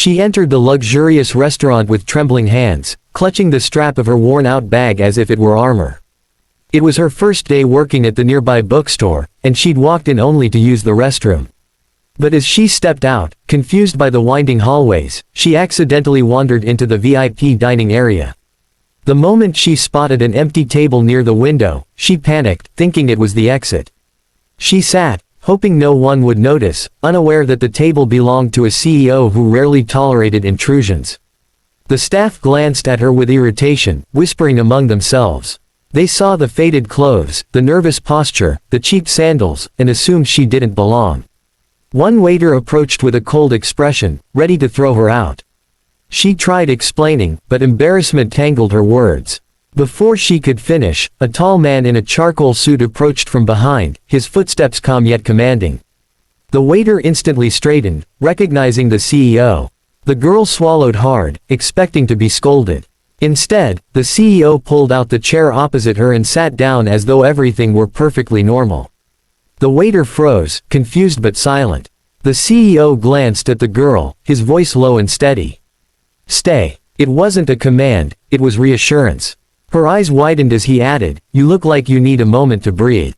She entered the luxurious restaurant with trembling hands, clutching the strap of her worn-out bag as if it were armor. It was her first day working at the nearby bookstore, and she'd walked in only to use the restroom. But as she stepped out, confused by the winding hallways, she accidentally wandered into the VIP dining area. The moment she spotted an empty table near the window, she panicked, thinking it was the exit. She sat, hoping no one would notice, unaware that the table belonged to a CEO who rarely tolerated intrusions. The staff glanced at her with irritation, whispering among themselves. They saw the faded clothes, the nervous posture, the cheap sandals, and assumed she didn't belong. One waiter approached with a cold expression, ready to throw her out. She tried explaining, but embarrassment tangled her words. Before she could finish, a tall man in a charcoal suit approached from behind, his footsteps calm yet commanding. The waiter instantly straightened, recognizing the CEO. The girl swallowed hard, expecting to be scolded. Instead, the CEO pulled out the chair opposite her and sat down as though everything were perfectly normal. The waiter froze, confused but silent. The CEO glanced at the girl, his voice low and steady. "Stay." It wasn't a command, it was reassurance. Her eyes widened as he added, "You look like you need a moment to breathe.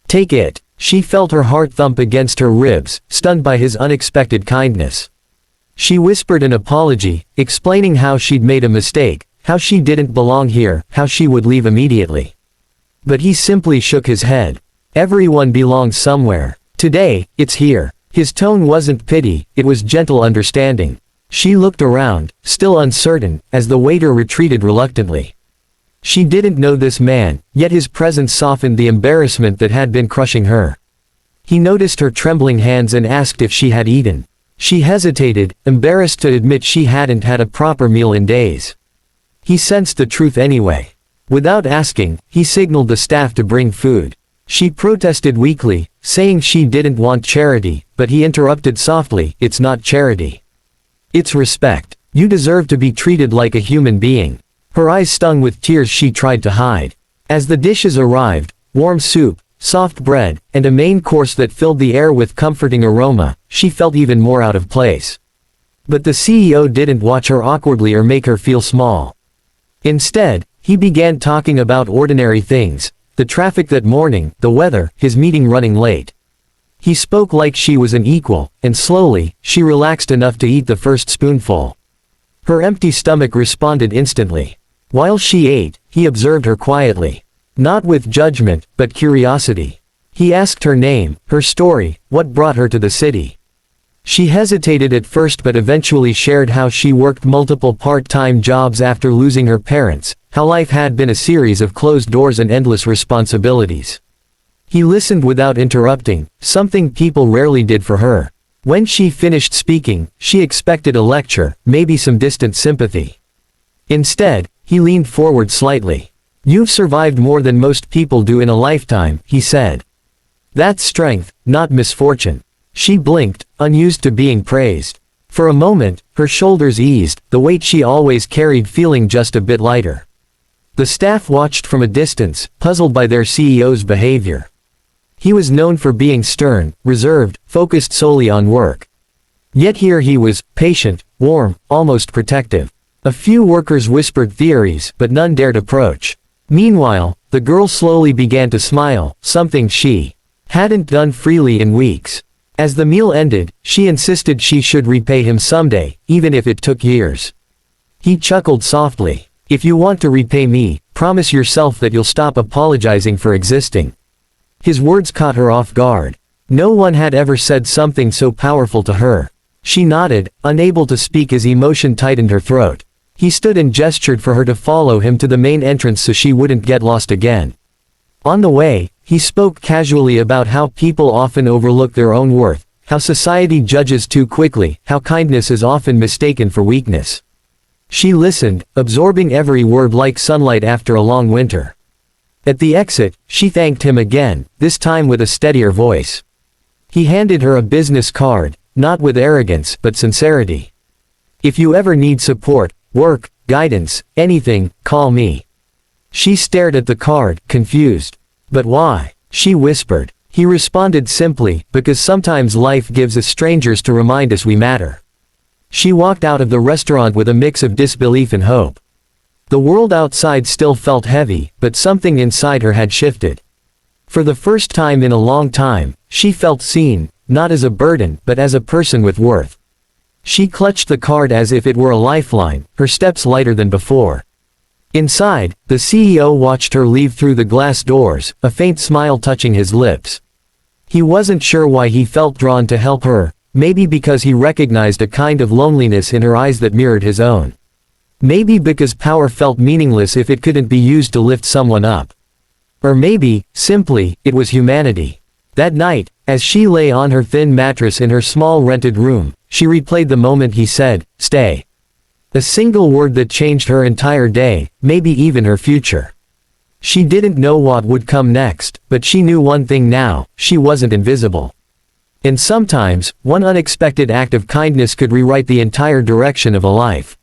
Take it." She felt her heart thump against her ribs, stunned by his unexpected kindness. She whispered an apology, explaining how she'd made a mistake, how she didn't belong here, how she would leave immediately. But he simply shook his head. Everyone belongs somewhere. Today, it's here. His tone wasn't pity, it was gentle understanding. She looked around, still uncertain, as the waiter retreated reluctantly. She didn't know this man, yet his presence softened the embarrassment that had been crushing her. He noticed her trembling hands and asked if she had eaten. She hesitated, embarrassed to admit she hadn't had a proper meal in days. He sensed the truth anyway. Without asking, he signaled the staff to bring food. She protested weakly, saying she didn't want charity, but he interrupted softly, "It's not charity. It's respect. You deserve to be treated like a human being." Her eyes stung with tears she tried to hide. As the dishes arrived, warm soup, soft bread, and a main course that filled the air with comforting aroma, she felt even more out of place. But the CEO didn't watch her awkwardly or make her feel small. Instead, he began talking about ordinary things, the traffic that morning, the weather, his meeting running late. He spoke like she was an equal, and slowly, she relaxed enough to eat the first spoonful. Her empty stomach responded instantly. While she ate, he observed her quietly. Not with judgment, but curiosity. He asked her name, her story, what brought her to the city. She hesitated at first but eventually shared how she worked multiple part-time jobs after losing her parents, how life had been a series of closed doors and endless responsibilities. He listened without interrupting, something people rarely did for her. When she finished speaking, she expected a lecture, maybe some distant sympathy. Instead, he leaned forward slightly. "You've survived more than most people do in a lifetime," he said. "That's strength, not misfortune." She blinked, unused to being praised. For a moment, her shoulders eased, the weight she always carried feeling just a bit lighter. The staff watched from a distance, puzzled by their CEO's behavior. He was known for being stern, reserved, focused solely on work. Yet here he was, patient, warm, almost protective. A few workers whispered theories, but none dared approach. Meanwhile, the girl slowly began to smile, something she hadn't done freely in weeks. As the meal ended, she insisted she should repay him someday, even if it took years. He chuckled softly. "If you want to repay me, promise yourself that you'll stop apologizing for existing." His words caught her off guard. No one had ever said something so powerful to her. She nodded, unable to speak as emotion tightened her throat. He stood and gestured for her to follow him to the main entrance so she wouldn't get lost again. On the way, he spoke casually about how people often overlook their own worth, how society judges too quickly, how kindness is often mistaken for weakness. She listened, absorbing every word like sunlight after a long winter. At the exit, she thanked him again, this time with a steadier voice. He handed her a business card, not with arrogance, but sincerity. "If you ever need support, work, guidance, anything, call me." She stared at the card, confused. "But why?" she whispered. He responded simply, "Because sometimes life gives us strangers to remind us we matter." She walked out of the restaurant with a mix of disbelief and hope. The world outside still felt heavy, but something inside her had shifted. For the first time in a long time, she felt seen, not as a burden, but as a person with worth. She clutched the card as if it were a lifeline, her steps lighter than before. Inside, the CEO watched her leave through the glass doors, a faint smile touching his lips. He wasn't sure why he felt drawn to help her, maybe because he recognized a kind of loneliness in her eyes that mirrored his own. Maybe because power felt meaningless if it couldn't be used to lift someone up. Or maybe, simply, it was humanity. That night, as she lay on her thin mattress in her small rented room, she replayed the moment he said, "Stay." A single word that changed her entire day, maybe even her future. She didn't know what would come next, but she knew one thing now: she wasn't invisible. And sometimes, one unexpected act of kindness could rewrite the entire direction of a life.